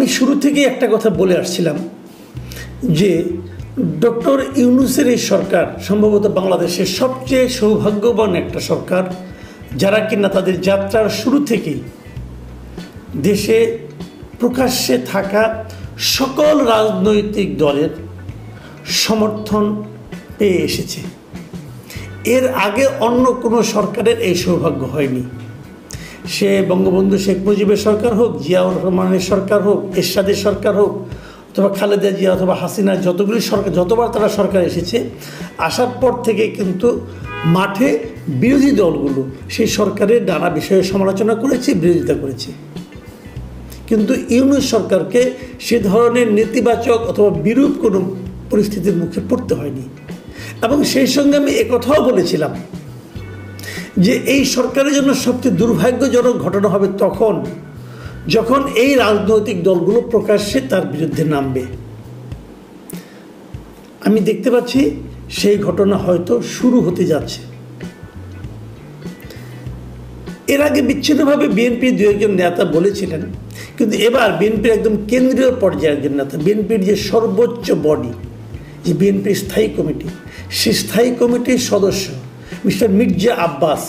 আমি শুরু থেকে একটা কথা বলে আসছিলাম যে ডক্টর ইউনূসের এই সরকার সম্ভবত বাংলাদেশের সবচেয়ে সৌভাগ্যবান একটা সরকার, যারা কিনা তাদের যাত্রার শুরু থেকেই দেশে প্রকাশ্যে থাকা সকল রাজনৈতিক দলের সমর্থন পেয়ে এসেছে। এর আগে অন্য কোনো সরকারের এই সৌভাগ্য হয়নি। সে বঙ্গবন্ধু শেখ মুজিবের সরকার হোক, জিয়াউর রহমানের সরকার হোক, এরশাদের সরকার হোক, অথবা খালেদা জিয়া অথবা হাসিনার যতগুলি সরকার, যতবার তারা সরকার এসেছে, আসার পর থেকে কিন্তু মাঠে বিরোধী দলগুলো সেই সরকারের নানা বিষয়ে সমালোচনা করেছে, বিরোধিতা করেছে। কিন্তু ইউনূস সরকারকে সে ধরনের নেতিবাচক অথবা বিরূপ কোনো পরিস্থিতির মুখে পড়তে হয়নি। এবং সেই সঙ্গে আমি একথাও বলেছিলাম যে এই সরকারের জন্য সবচেয়ে দুর্ভাগ্যজনক ঘটনা হবে তখন যখন এই রাজনৈতিক দলগুলো প্রকাশ্যে তার বিরুদ্ধে নামবে। আমি দেখতে পাচ্ছি সেই ঘটনা হয়তো শুরু হতে যাচ্ছে। এর আগে বিচ্ছিন্নভাবে বিএনপির দু একজন নেতা বলেছিলেন, কিন্তু এবার বিএনপির একদম কেন্দ্রীয় পর্যায়ের একজন নেতা, বিএনপির যে সর্বোচ্চ বডি, যে বিএনপির স্থায়ী কমিটি, সেই স্থায়ী কমিটির সদস্য মিস্টার মির্জা আব্বাস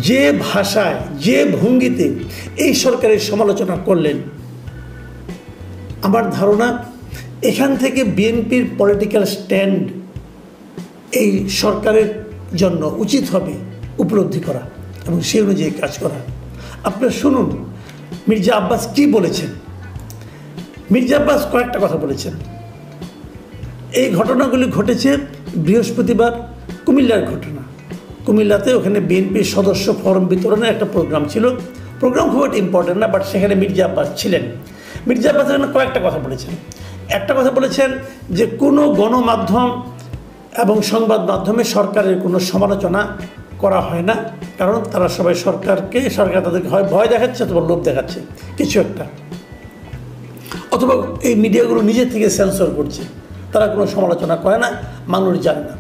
যে ভাষায়, যে ভঙ্গিতে এই সরকারের সমালোচনা করলেন, আমার ধারণা এখান থেকে বিএনপির পলিটিক্যাল স্ট্যান্ড এই সরকারের জন্য উচিত হবে উপলব্ধি করা এবং সেই অনুযায়ী কাজ করা। আপনারা শুনুন মির্জা আব্বাস কি বলেছেন। মির্জা আব্বাস কয়েকটা কথা বলেছেন। এই ঘটনাগুলি ঘটেছে বৃহস্পতিবার, কুমিল্লার ঘটনা। কুমিল্লাতে ওখানে বিএনপির সদস্য ফরম বিতরণের একটা প্রোগ্রাম ছিল। প্রোগ্রাম খুব একটা ইম্পর্টেন্ট না, বাট সেখানে মির্জা আব্বাস ছিলেন। মির্জা আব্বাস এখানে কয়েকটা কথা বলেছেন। একটা কথা বলেছেন যে কোনো গণমাধ্যম এবং সংবাদ মাধ্যমে সরকারের কোনো সমালোচনা করা হয় না, কারণ তারা সবাই সরকার তাদেরকে হয় ভয় দেখাচ্ছে অথবা লোভ দেখাচ্ছে কিছু একটা, অথবা এই মিডিয়াগুলো নিজের থেকে সেন্সর করছে, তারা কোনো সমালোচনা করে না, মানুষ জানে না।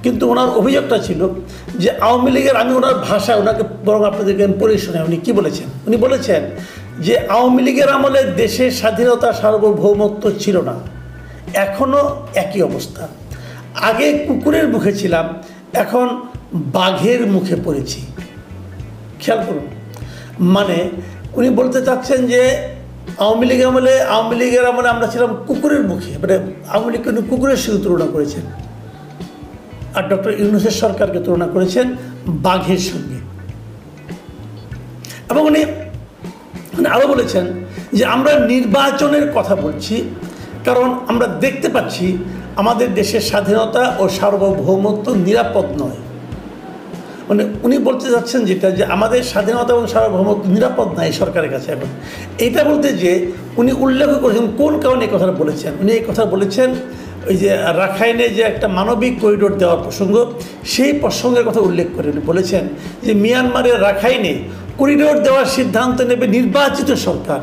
কিন্তু ওনার অভিযোগটা ছিল যে আওয়ামী লীগের, আমি ওনার ভাষায় ওনাকে বরং আপনাদেরকে পড়ে শোনাই, উনি কী বলেছেন। উনি বলেছেন যে আওয়ামী লীগের আমলে দেশের স্বাধীনতা সার্বভৌমত্ব ছিল না, এখনও একই অবস্থা। আগে কুকুরের মুখে ছিলাম, এখন বাঘের মুখে পড়েছি। খেয়াল করুন, মানে উনি বলতে চাচ্ছেন যে আওয়ামী লীগের আমলে আমরা ছিলাম কুকুরের মুখে, মানে আওয়ামী লীগকে উনি কুকুরের সঙ্গে তুলনা করেছেন, আর ডক্টর ইউনূসের সরকারকে তুলনা করেছেন বাঘের সঙ্গে। এবং উনি আরও বলেছেন যে আমরা নির্বাচনের কথা বলছি, কারণ আমরা দেখতে পাচ্ছি আমাদের দেশের স্বাধীনতা ও সার্বভৌমত্ব নিরাপদ নয়। মানে উনি বলতে যাচ্ছেন যেটা, যে আমাদের স্বাধীনতা এবং সার্বভৌমত্ব নিরাপদ নয় সরকারের কাছে। এখন এইটা বলতে যে উনি উল্লেখ করেছেন কোন কারণে এই কথাটা বলেছেন। উনি এই কথা বলেছেন ওই যে রাখাইনে যে একটা মানবিক করিডোর দেওয়ার প্রসঙ্গ, সেই প্রসঙ্গের কথা উল্লেখ করে উনি বলেছেন যে মিয়ানমারের রাখাইনে করিডোর দেওয়ার সিদ্ধান্ত নেবে নির্বাচিত সরকার,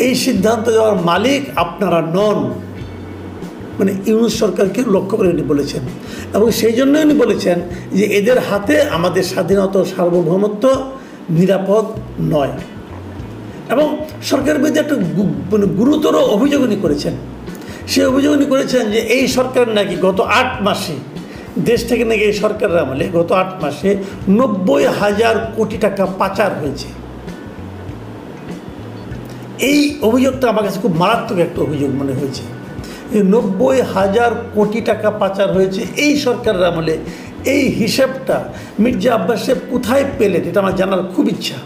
এই সিদ্ধান্ত দেওয়ার মালিক আপনারা নন। মানে ইউনূস সরকারকে লক্ষ্য করে উনি বলেছেন, এবং সেই জন্যই উনি বলেছেন যে এদের হাতে আমাদের স্বাধীনতা ও সার্বভৌমত্ব নিরাপদ নয়। এবং সরকারের বিরুদ্ধে একটা গুরুতর অভিযোগ উনি করেছেন। সেই অভিযোগ উনি করেছেন যে এই সরকার নাকি গত 8 মাসে, দেশ থেকে নাকি এই সরকারের আমলে গত 8 মাসে 90,000 কোটি টাকা পাচার হয়েছে। এই অভিযোগটা আমার কাছে খুব মারাত্মক একটা অভিযোগ মনে হয়েছে। 90,000 কোটি টাকা পাচার হয়েছে এই সরকারের আমলে। এই হিসাবটা মির্জা আব্বাস সাহেব কোথায় পেলেন, এটা আমার জানার খুব ইচ্ছা।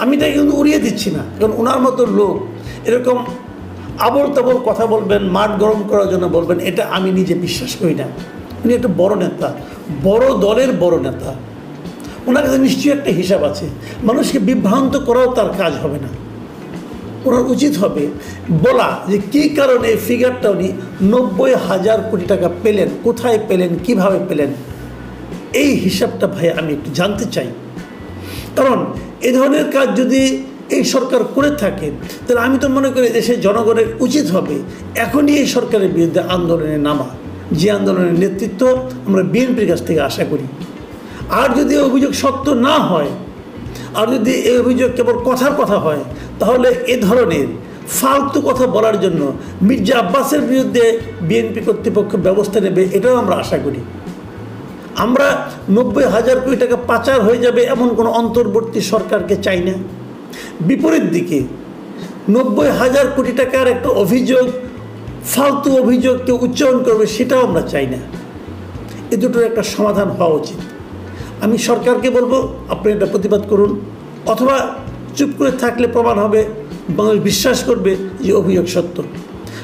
আমি এটা কিন্তু উড়িয়ে দিচ্ছি না, কারণ ওনার মতো লোক এরকম আবল তাবল কথা বলবেন, মাঠ গরম করার জন্য বলবেন, এটা আমি নিজে বিশ্বাস করি না। উনি একটা বড় নেতা, বড় দলের বড় নেতা, ওনার কাছে নিশ্চয়ই একটা হিসাব আছে। মানুষকে বিভ্রান্ত করাও তার কাজ হবে না। ওনার উচিত হবে বলা যে কী কারণে এই ফিগারটা উনি 90,000 কোটি টাকা পেলেন, কোথায় পেলেন, কিভাবে পেলেন। এই হিসাবটা ভাই আমি একটু জানতে চাই। কারণ এ ধরনের কাজ যদি এই সরকার করে থাকে, তাহলে আমি তো মনে করি দেশের জনগণের উচিত হবে এখনই এই সরকারের বিরুদ্ধে আন্দোলনে নামা, যে আন্দোলনের নেতৃত্ব আমরা বিএনপির কাছ থেকে আশা করি। আর যদি অভিযোগ সত্য না হয়, আর যদি এই অভিযোগ কেবল কথার কথা হয়, তাহলে এ ধরনের ফালতু কথা বলার জন্য মির্জা আব্বাসের বিরুদ্ধে বিএনপি কর্তৃপক্ষ ব্যবস্থা নেবে, এটাও আমরা আশা করি। আমরা 90,000 কোটি টাকা পাচার হয়ে যাবে এমন কোনো অন্তর্বর্তী সরকারকে চাই না। বিপরীত দিকে 90,000 কোটি টাকার একটা অভিযোগ, ফালতু অভিযোগ কেউ উচ্চারণ করবে, সেটাও আমরা চাই না। এ দুটোর একটা সমাধান হওয়া উচিত। আমি সরকারকে বলবো, আপনি এটা প্রতিবাদ করুন, অথবা চুপ করে থাকলে প্রমাণ হবে, বাংলাদেশ বিশ্বাস করবে যে অভিযোগ সত্য।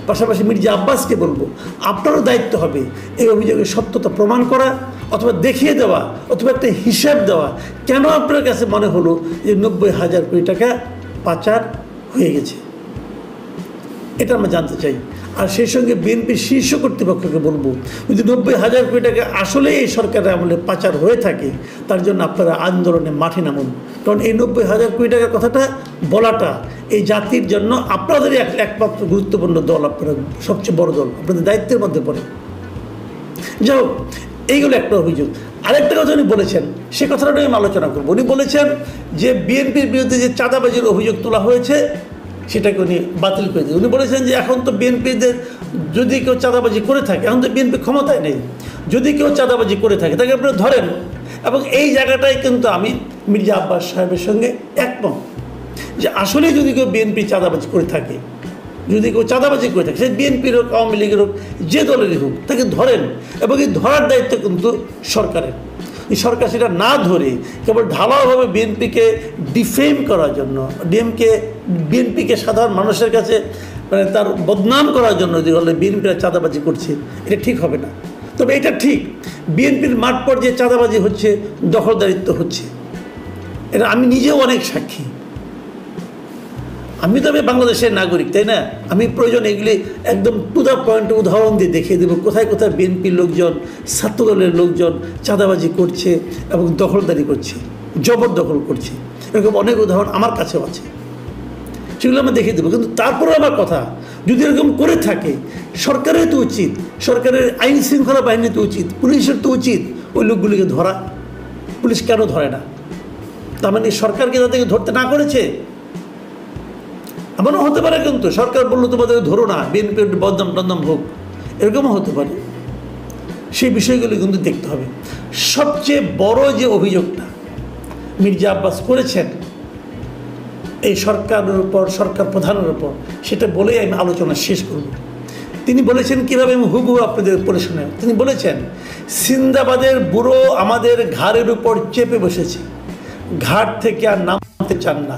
পাশাপাশি মির্জা আব্বাসকে বলবো, আপনারও দায়িত্ব হবে এই অভিযোগের সত্যতা প্রমাণ করা, অথবা দেখিয়ে দেওয়া, অথবা একটা হিসাব দেওয়া, কেন আপনার কাছে মনে হলো যে 90,000 কোটি টাকা পাচার হয়ে গেছে, এটা আমরা জানতে চাই। আর সেই সঙ্গে বিএনপির শীর্ষ কর্তৃপক্ষকে বলবো, যদি 90,000 কোটি টাকা আসলে এই সরকারের আমলে পাচার হয়ে থাকে, তার জন্য আপনারা আন্দোলনে মাঠে নামুন। কারণ এই 90,000 কোটি টাকার কথাটা বলাটা এই জাতির জন্য আপনাদেরই একমাত্র গুরুত্বপূর্ণ দল, আপনারা সবচেয়ে বড় দল, আপনাদের দায়িত্বের মধ্যে পড়ে। যাই হোক, এইগুলো একটা অভিযোগ। আরেকটা কথা উনি বলেছেন, সে কথাটা আমি আলোচনা করবো। উনি বলেছেন যে বিএনপির বিরুদ্ধে যে চাঁদাবাজির অভিযোগ তোলা হয়েছে সেটাকে উনি বাতিল করে দিন। উনি বলেছেন যে এখন তো বিএনপিদের যদি কেউ চাঁদাবাজি করে থাকে, এখন তো বিএনপি ক্ষমতায় নেই, যদি কেউ চাঁদাবাজি করে থাকে তাকে আপনারা ধরেন। এবং এই জায়গাটায় কিন্তু আমি মির্জা আব্বাস সাহেবের সঙ্গে একমত যে আসলে যদি কেউ বিএনপি চাঁদাবাজি করে থাকে, যদি কেউ চাঁদাবাজি করে থাকে, সে বিএনপির হোক, আওয়ামী লীগের হোক, যে দলেরই হোক, তাকে ধরেন। এবং এই ধরার দায়িত্ব কিন্তু সরকারের। এই সরকার সেটা না ধরে কেবল ঢালাওভাবে বিএনপিকে ডিফেম করার জন্য, বিএনপিকে সাধারণ মানুষের কাছে মানে তার বদনাম করার জন্য যে বলে বিএনপিরা চাঁদাবাজি করছে, এটা ঠিক হবে না। তবে এটা ঠিক, বিএনপির মাঠ পর্যায়ে চাঁদাবাজি হচ্ছে, দখলদারিত্ব হচ্ছে, এটা আমি নিজেও অনেক সাক্ষী। আমি তবে বাংলাদেশের নাগরিক, তাই না? আমি প্রয়োজন এগুলি একদম টু দ্য পয়েন্ট উদাহরণ দিয়ে দেখিয়ে দেবো কোথায় কোথায় বিএনপির লোকজন, ছাত্রদলের লোকজন চাঁদাবাজি করছে এবং দখলদারি করছে, জবরদখল করছে। এরকম অনেক উদাহরণ আমার কাছেও আছে, সেগুলো আমরা দেখিয়ে দেবো। কিন্তু তারপরে আমার কথা, যদি এরকম করে থাকে, সরকারের তো উচিত, সরকারের আইন শৃঙ্খলা বাহিনী তো উচিত, পুলিশের তো উচিত ওই লোকগুলিকে ধরা। পুলিশ কেন ধরে না? তার মানে সরকারকে তাদেরকে ধরতে না করেছে? এমনও হতে পারে কিন্তু সরকার বললো তোমাদের ধরো না, বিএনপির বদনাম টদনাম হোক, এরকমও হতে পারে। সেই বিষয়গুলো কিন্তু দেখতে হবে। সবচেয়ে বড় যে অভিযোগটা মির্জা আব্বাস করেছেন এই সরকারের উপর, সরকার প্রধানের উপর, সেটা বলেই আমি আলোচনা শেষ করব। তিনি বলেছেন কীভাবে, আমি হুবহু আপনাদের পড়ে শোনাই। তিনি বলেছেন, সিন্দাবাদের বুড়ো আমাদের ঘাড়ের উপর চেপে বসেছে, ঘাট থেকে আর নামতে চান না,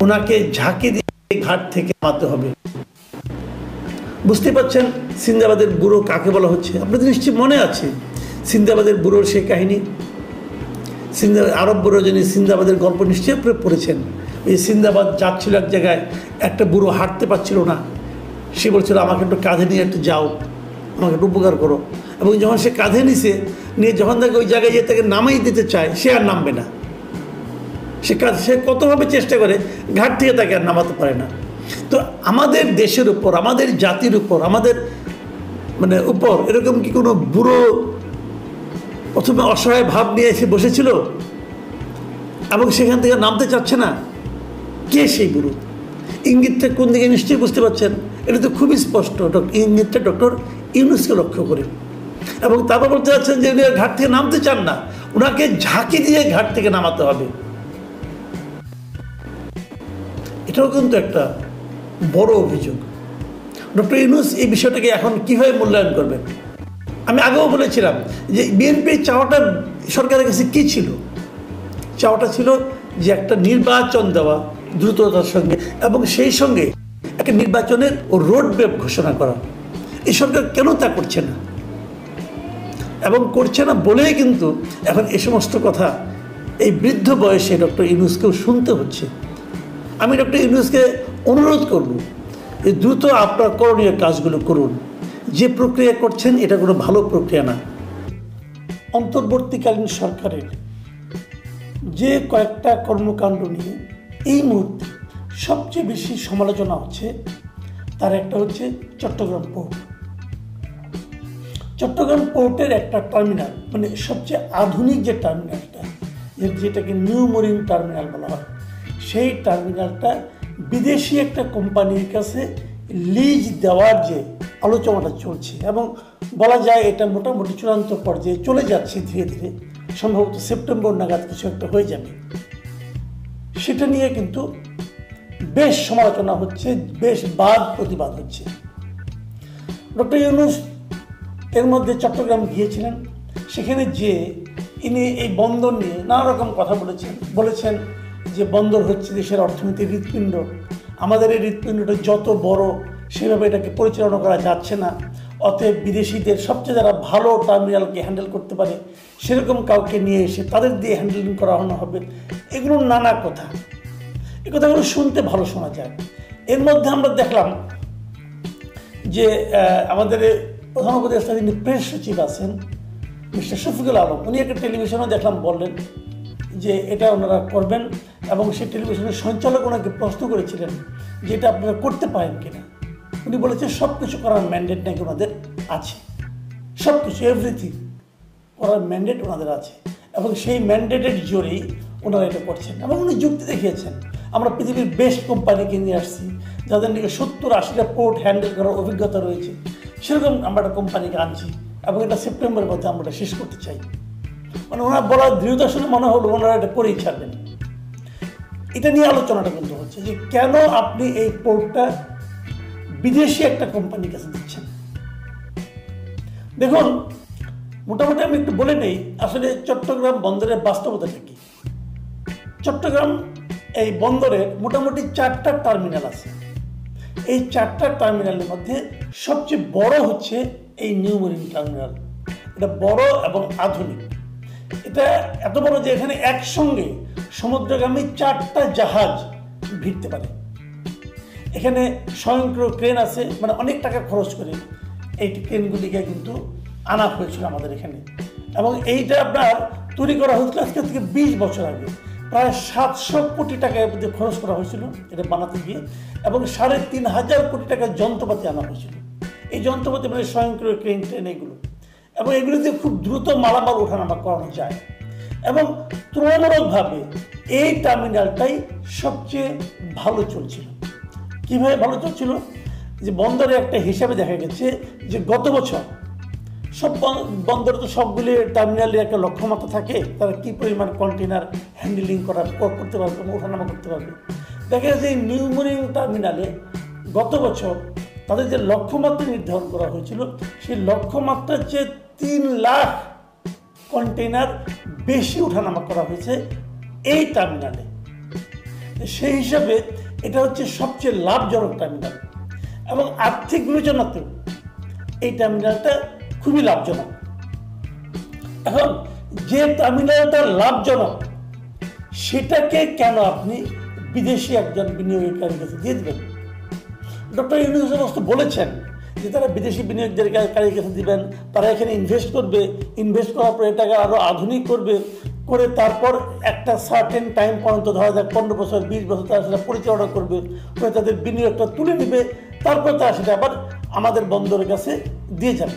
ওনাকে ঝাঁকি দিয়ে ঘাট থেকে নামাতে হবে। বুঝতে পারছেন সিন্দাবাদের বুড়ো কাকে বলা হচ্ছে? আপনাদের নিশ্চয়ই মনে আছে সিন্দাবাদের বুড়োর সেই কাহিনী। আরব বুড়ো যিনি সিন্দাবাদের গল্প নিশ্চয়ই পড়েছেন। এই সিন্দাবাদ যাচ্ছিল এক জায়গায়, একটা বুড়ো হাঁটতে পারছিল না, সে বলছিল আমাকে একটু কাঁধে নিয়ে একটু যাও, আমাকে একটু উপকার করো। এবং যখন সে কাঁধে নিয়ে যখন তাকে ওই জায়গায় গিয়ে তাকে নামাই দিতে চায়, সে আর নামবে না। সে কতভাবে চেষ্টা করে, ঘাট থেকে তাকে আর নামাতে পারে না। তো আমাদের দেশের উপর, আমাদের জাতির উপর, আমাদের মানে উপর এরকম কি কোনো বুড়ো প্রথমে অসহায় ভাব নিয়ে এসে বসেছিল এবং সেখান থেকে নামতে চাচ্ছে না? কে সেই বুড়ো? ইঙ্গিতটা কোন দিকে নিশ্চয়ই বুঝতে পারছেন। এটা তো খুবই স্পষ্ট, ইঙ্গিতটা ডক্টর ইউনূসকে লক্ষ্য করে। এবং তারপর বলতে চাচ্ছেন যে উনি ঘাট থেকে নামতে চান না, ওনাকে ঝাঁকি দিয়ে ঘাট থেকে নামাতে হবে। এটাও কিন্তু একটা বড় অভিযোগ। ডক্টর ইউনূস এই বিষয়টাকে এখন কীভাবে মূল্যায়ন করবেন? আমি আগেও বলেছিলাম যে বিএনপির চাওয়াটা সরকারের কাছে কী ছিল? চাওয়াটা ছিল যে একটা নির্বাচন দেওয়া দ্রুততার সঙ্গে, এবং সেই সঙ্গে একটা নির্বাচনের রোড ম্যাপ ঘোষণা করা। এই সরকার কেন তা করছে না? এবং করছে না বলেই কিন্তু এখন এই সমস্ত কথা এই বৃদ্ধ বয়সে ডক্টর ইউনূসকেও শুনতে হচ্ছে। আমি ডক্টর ইউনূসকে অনুরোধ করব যে দ্রুত আপনার করণীয় কাজগুলো করুন। যে প্রক্রিয়া করছেন এটা কোনো ভালো প্রক্রিয়া না। অন্তর্বর্তীকালীন সরকারের যে কয়েকটা কর্মকাণ্ড নিয়ে এই মুহূর্তে সবচেয়ে বেশি সমালোচনা হচ্ছে, তার একটা হচ্ছে চট্টগ্রাম পোর্ট। চট্টগ্রাম পোর্টের একটা টার্মিনাল, মানে সবচেয়ে আধুনিক যে টার্মিনালটা, যেটাকে নিউ মেরিন টার্মিনাল বলা হয়, সেই টার্মিনালটা বিদেশি একটা কোম্পানির কাছে লিজ দেওয়ার যে আলোচনাটা চলছে এবং বলা যায় এটা মোটামুটি চূড়ান্ত পর্যায়ে চলে যাচ্ছে ধীরে ধীরে, সম্ভবত সেপ্টেম্বর নাগাদ কিছু একটা হয়ে যাবে, সেটা নিয়ে কিন্তু বেশ সমালোচনা হচ্ছে, বেশ বাদ প্রতিবাদ হচ্ছে। ডক্টর ইউনূস এর মধ্যে চট্টগ্রাম গিয়েছিলেন, সেখানে যে ইনি এই বন্দর নিয়ে নানা রকম কথা বলেছেন যে বন্দর হচ্ছে দেশের অর্থনীতির হৃৎপিণ্ড, আমাদের এই হৃৎপিণ্ডটা যত বড় সেভাবে এটাকে পরিচালনা করা যাচ্ছে না, অতএব বিদেশিদের সবচেয়ে যারা ভালো টার্মিনালকে হ্যান্ডেল করতে পারে সেরকম কাউকে নিয়ে এসে তাদের দিয়ে হ্যান্ডেলিং করানো হবে। এগুলো নানা কথা, এই কথাগুলো শুনতে ভালো শোনা যায়। এর মধ্যে আমরা দেখলাম যে আমাদের প্রধান উপদেষ্টা যিনি প্রেস সচিব আছেন মিস্টার শফিকুল আলম, উনি একটা টেলিভিশনে দেখলাম বললেন যে এটা ওনারা করবেন, এবং সেই টেলিভিশনের সঞ্চালক ওনাকে প্রশ্ন করেছিলেন যে এটা আপনারা করতে পারেন কিনা। উনি বলেছেন সব কিছু করার ম্যান্ডেট নাকি ওনাদের আছে, সব কিছু এভরিথিং করার ম্যান্ডেট ওনাদের আছে, এবং সেই ম্যান্ডেটের জোরেই ওনারা এটা করছেন। এবং উনি যুক্তি দেখিয়েছেন আমরা পৃথিবীর বেস্ট কোম্পানিকে নিয়ে আসছি যাদের নাকি 70-80টা পোর্ট হ্যান্ডেল করার অভিজ্ঞতা রয়েছে, সেরকম আমরা একটা কোম্পানিকে আনছি এবং এটা সেপ্টেম্বরের মধ্যে আমরা এটা শেষ করতে চাই। মানে ওনার বলার দৃঢ়তা শুনে মনে হলো ওনারা এটা করেই ছাড়বেন। এটা নিয়ে আলোচনাটা কিন্তু হচ্ছে যে কেন আপনি এই পোর্টটা বিদেশি একটা কোম্পানির কাছে দিচ্ছেন। দেখুন, মোটামুটি আমি একটু বলে নেই আসলে চট্টগ্রাম বন্দরের বাস্তবতাটা কি। চট্টগ্রাম এই বন্দরে মোটামুটি 4টা টার্মিনাল আছে। এই 4টা টার্মিনালের মধ্যে সবচেয়ে বড় হচ্ছে এই নিউ মেরিন টার্মিনাল। এটা বড় এবং আধুনিক। এটা এত বড় যে এখানে একসঙ্গে সমুদ্রগামী 4টা জাহাজ ভিড়তে পারে। এখানে স্বয়ংক্রিয় ক্রেন আছে, মানে অনেক টাকা খরচ করে এই ক্রেনগুলিকে কিন্তু আনা হয়েছিল আমাদের এখানে, এবং এইটা আপনার তৈরি করা হয়েছিল আজকে থেকে 20 বছর আগে। প্রায় 700 কোটি টাকা খরচ করা হয়েছিল এটা বানাতে গিয়ে, এবং 3500 কোটি টাকার যন্ত্রপাতি আনা হয়েছিল। এই যন্ত্রপাতি মানে স্বয়ংক্রিয় ক্রেন ট্রেন এগুলো, এবং এগুলোতে খুব দ্রুত মালামাল ওঠানামা করানো যায়। এবং তুলনামূলকভাবে এই টার্মিনালটাই সবচেয়ে ভালো চলছিল। কীভাবে ভালো চলছিল? যে বন্দরে একটা হিসাবে দেখা গেছে যে গত বছর সব বন্দরে তো সবগুলি টার্মিনালের একটা লক্ষ্যমাত্রা থাকে, তারা কী পরিমাণ কন্টেনার হ্যান্ডেলিং করতে পারবে, ওঠানামা করতে পারবে। দেখা গেছে এই নিউ মেরিন টার্মিনালে গত বছর তাদের যে লক্ষ্যমাত্রা নির্ধারণ করা হয়েছিল সেই লক্ষ্যমাত্রার চেয়ে 3 লাখ কন্টেনার বেশি ওঠানামা করা হয়েছে এই টার্মিনালে। সেই হিসাবে এটা হচ্ছে সবচেয়ে লাভজনক টার্মিনাল, এবং আর্থিক বিবেচনাতেও এই টার্মিনালটা খুবই লাভজনক। এখন যে টার্মিনালটা লাভজনক সেটাকে কেন আপনি বিদেশি একজন বিনিয়োগকারীর কাছে দিয়ে দেবেন? ডক্টর ইউনূস বলেছেন যে তারা বিদেশি বিনিয়োগকারীর কাছে দিবেন, তারা এখানে ইনভেস্ট করবে, ইনভেস্ট করার পর এটাকে আরও আধুনিক করে তারপর একটা সার্টেন টাইম পর্যন্ত, ধরা যাক 15 বছর 20 বছর তারা সেটা পরিচালনা করবে, করে তাদের বিনিয়োগটা তুলে নেবে, তারপর তারা সেটা আবার আমাদের বন্দরের কাছে দিয়ে যাবে।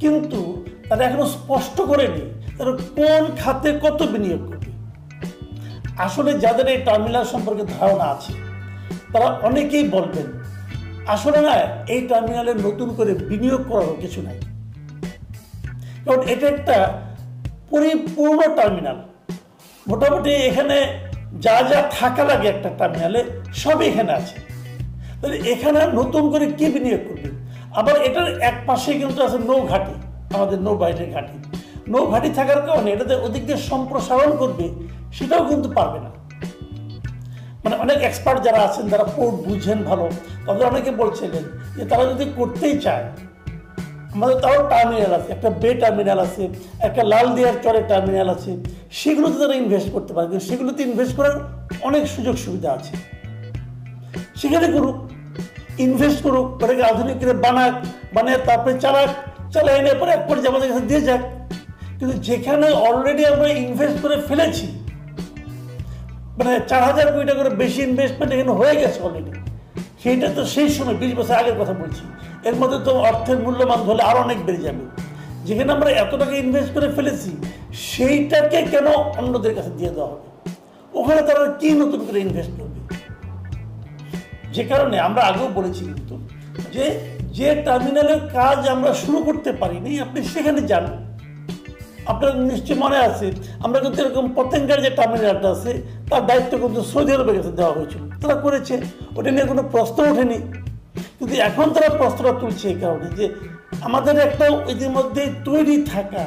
কিন্তু তারা এখনো স্পষ্ট করেনি তারা কোন খাতে কত বিনিয়োগ করবে। আসলে যাদের এই টার্মিনাল সম্পর্কে ধারণা আছে তারা অনেকেই বলবেন আসলে না, এই টার্মিনালে নতুন করে বিনিয়োগ করারও কিছু নাই, কারণ এটা একটা পরিপূর্ণ টার্মিনাল। মোটামুটি এখানে যা যা থাকা লাগে একটা টার্মিনালে সবই এখানে আছে। তাহলে এখানে নতুন করে কি বিনিয়োগ করবে? আবার এটার এক পাশে কিন্তু আছে নৌঘাটি, আমাদের নৌবাহিনীর ঘাঁটি। নৌঘাটি থাকার কারণে এটাতে ওদিক দিয়ে সম্প্রসারণ করবে সেটাও কিন্তু পারবে না। মানে অনেক এক্সপার্ট যারা আছেন, যারা পোর্ট বুঝেন ভালো, তাদের অনেকে বলছিলেন যে তারা যদি করতেই চায়, আমাদের তাও টার্মিনাল আছে, একটা বে টার্মিনাল আছে, একটা লালদিয়ার চরের টার্মিনাল আছে, সেগুলোতে তারা ইনভেস্ট করতে পারে। কিন্তু সেগুলোতে ইনভেস্ট করার অনেক সুযোগ সুবিধা আছে, সেখানে করুক, ইনভেস্ট করুক, ওটাকে আধুনিক করে বানায় তারপরে চালায় এনে পরে এক পর্যায়ে আমাদের কাছে দিয়ে যাক। কিন্তু যেখানে অলরেডি আমরা ইনভেস্ট করে ফেলেছি, মানে 4000 কোটি টাকা করে বেশি ইনভেস্টমেন্ট এখানে হয়ে গেছে অলরেডি, সেইটা তো সেই সময় 20 বছর আগের কথা বলছি, এর মধ্যে তো অর্থের মূল্যমান ধরলে আরও অনেক বেড়ে যাবে। যেখানে আমরা এত টাকা ইনভেস্ট করে ফেলেছি সেইটাকে কেন অন্যদের কাছে দিয়ে দেওয়া হবে? ওখানে তারা কি নতুন করে ইনভেস্ট করবে? যে কারণে আমরা আগেও বলেছি কিন্তু যে টার্মিনালের কাজ আমরা শুরু করতে পারিনি, আপনি সেখানে যান। আপনার নিশ্চয়ই মনে আছে, আমরা কিন্তু এরকম পতেঙ্গার যে টার্মিনালটা আছে তার দায়িত্ব কিন্তু সৌদি আরবের কাছে দেওয়া হয়েছিল, তারা করেছে, ওটা নিয়ে কোনো প্রশ্ন ওঠেনি। কিন্তু এখন তারা প্রশ্নটা তুলছে এই কারণে যে আমাদের একটা ইতিমধ্যে তৈরি থাকা,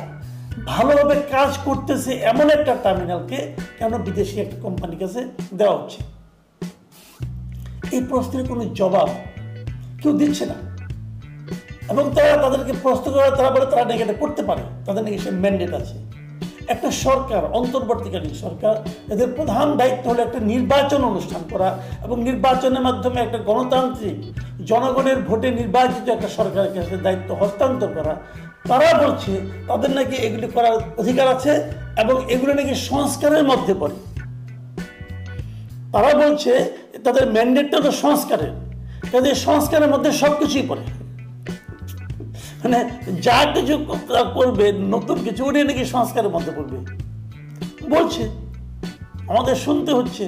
ভালোভাবে কাজ করতেছে এমন একটা টার্মিনালকে কেন বিদেশি একটা কোম্পানির কাছে দেওয়া হচ্ছে। এই প্রশ্নের কোনো জবাব কেউ দিচ্ছে না, এবং তারা তাদেরকে প্রশ্ন করে তারা বলে তারা নাকি এটা করতে পারে, তাদের নাকি সে ম্যান্ডেট আছে। একটা সরকার, অন্তর্বর্তীকালীন সরকার, এদের প্রধান দায়িত্ব হলো একটা নির্বাচন অনুষ্ঠান করা এবং নির্বাচনের মাধ্যমে একটা গণতান্ত্রিক জনগণের ভোটে নির্বাচিত একটা সরকারের কাছে দায়িত্ব হস্তান্তর করা। তারা বলছে তাদের নাকি এগুলি করার অধিকার আছে এবং এগুলো নাকি সংস্কারের মধ্যে পড়ে। তারা বলছে তাদের ম্যান্ডেটটা তো সংস্কারের, তাদের সংস্কারের মধ্যে সব কিছুই পড়ে, মানে যা কিছু করবে নতুন কিছু ওটা নাকি সংস্কারের মধ্যে পড়বে বলছে, আমাদের শুনতে হচ্ছে।